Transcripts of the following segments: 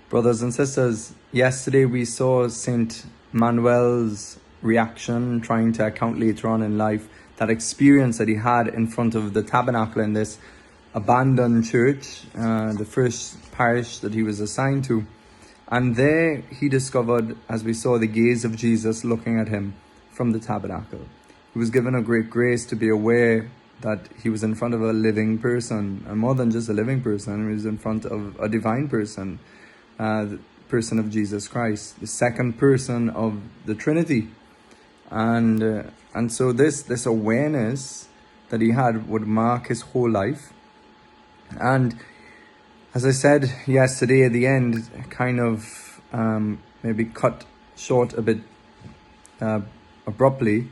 Brothers and sisters, yesterday we saw Saint Manuel's reaction, trying to account later on in life that experience that he had in front of the tabernacle in this abandoned church, the first parish that he was assigned to. And there he discovered, as we saw, the gaze of Jesus looking at him from the tabernacle. He was given a great grace to be aware that he was in front of a living person, and more than just a living person, he was in front of a divine person, the person of Jesus Christ, the second person of the Trinity. And so this awareness that he had would mark his whole life. And as I said yesterday at the end, kind of maybe cut short a bit abruptly.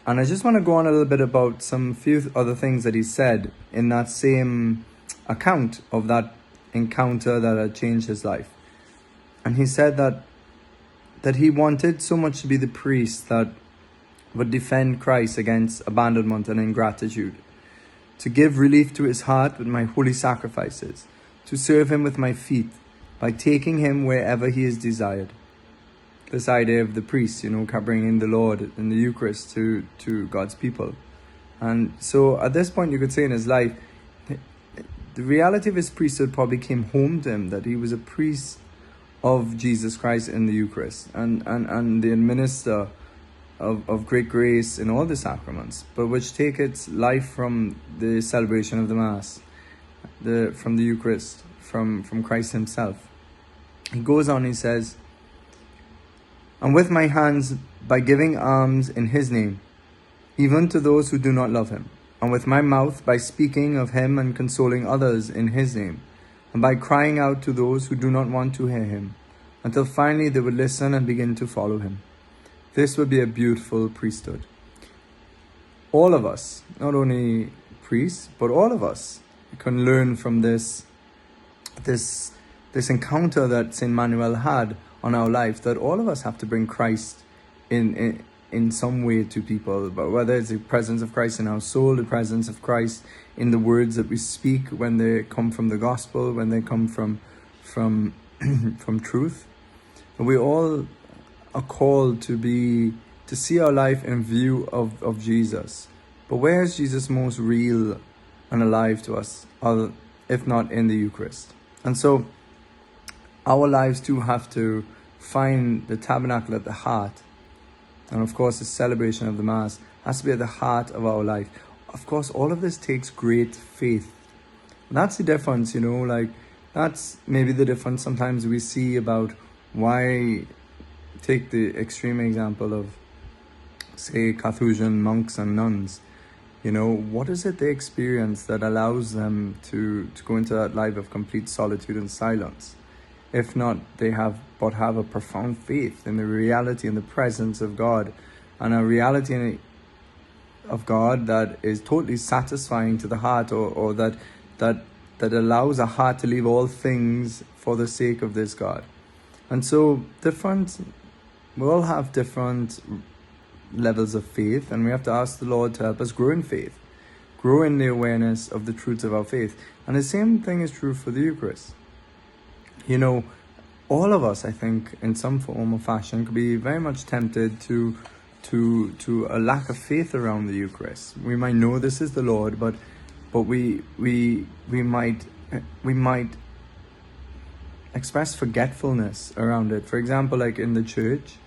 And I just want to go on a little bit about some few other things that he said in that same account of that encounter that had changed his life. And he said that he wanted so much to be the priest that would defend Christ against abandonment and ingratitude, to give relief to his heart with my holy sacrifices, to serve him with my feet by taking him wherever he is desired. This idea of the priest, bringing the Lord in the Eucharist to God's people. And so at this point you could say in his life, the reality of his priesthood probably came home to him, that he was a priest of Jesus Christ in the Eucharist and the administrator of great grace in all the sacraments, but which take its life from the celebration of the Mass, from the Eucharist, from Christ himself. He goes on, he says, "And with my hands by giving alms in his name, even to those who do not love him, and with my mouth by speaking of him and consoling others in his name, and by crying out to those who do not want to hear him, until finally they would listen and begin to follow him. This would be a beautiful priesthood." All of us, not only priests, but all of us can learn from this encounter that Saint Manuel had on our life, that all of us have to bring Christ in some way to people, but whether it's the presence of Christ in our soul, the presence of Christ in the words that we speak when they come from the gospel, when they come from truth. We all are called to see our life in view of Jesus. But where is Jesus most real and alive to us, if not in the Eucharist? And so our lives too have to find the tabernacle at the heart. And of course, the celebration of the Mass has to be at the heart of our life. Of course, all of this takes great faith. And that's the difference, that's maybe the difference sometimes we see about why, take the extreme example of, say, Carthusian monks and nuns. What is it they experience that allows them to go into that life of complete solitude and silence? If not, they have a profound faith in the reality and the presence of God, and a reality of God that is totally satisfying to the heart, or that allows a heart to leave all things for the sake of this God. And so we all have different levels of faith, and we have to ask the Lord to help us grow in faith, grow in the awareness of the truths of our faith. And the same thing is true for the Eucharist. All of us, I think, in some form or fashion, could be very much tempted to a lack of faith around the Eucharist. We might know this is the Lord, but we might express forgetfulness around it. For example, like in the church,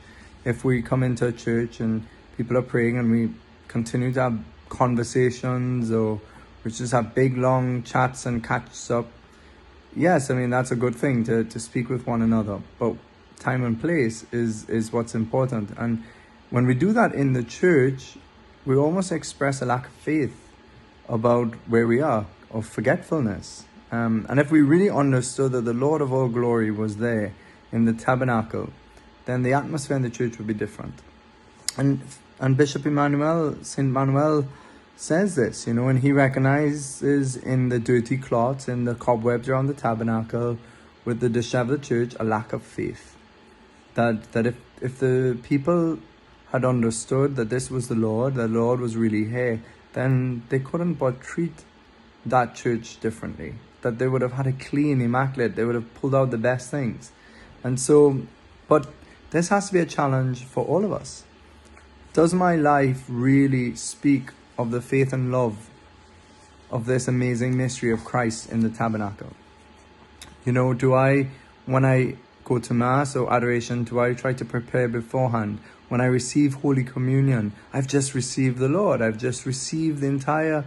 if we come into a church and people are praying and we continue to have conversations, or we just have big long chats and catch up, yes, that's a good thing to speak with one another, but time and place is what's important. And when we do that in the church, we almost express a lack of faith about where we are, of forgetfulness. And if we really understood that the Lord of all glory was there in the tabernacle, then the atmosphere in the church would be different. And Bishop Emmanuel, Saint Manuel, says this, and he recognizes in the dirty cloths, in the cobwebs around the tabernacle, with the disheveled church, a lack of faith. That if the people had understood that this was the Lord was really here, then they couldn't but treat that church differently. that they would have had it clean, immaculate. They would have pulled out the best things. And so, but this has to be a challenge for all of us. Does my life really speak of the faith and love of this amazing mystery of Christ in the tabernacle? You know, do I, when I go to Mass or adoration, do I try to prepare beforehand? When I receive Holy Communion, I've just received the Lord. I've just received the entire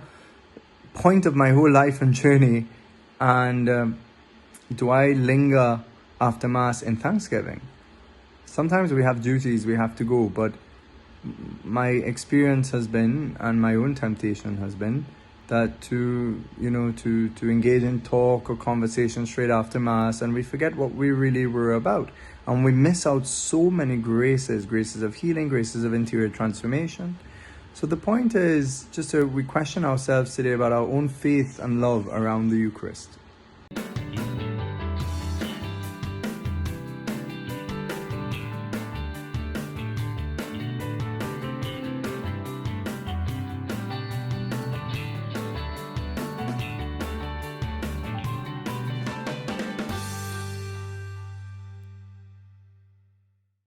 point of my whole life and journey. And do I linger after Mass in thanksgiving? Sometimes we have duties, we have to go, but my experience has been, and my own temptation has been, that to engage in talk or conversation straight after Mass, and we forget what we really were about. And we miss out so many graces of healing, graces of interior transformation. So the point is just we question ourselves today about our own faith and love around the Eucharist.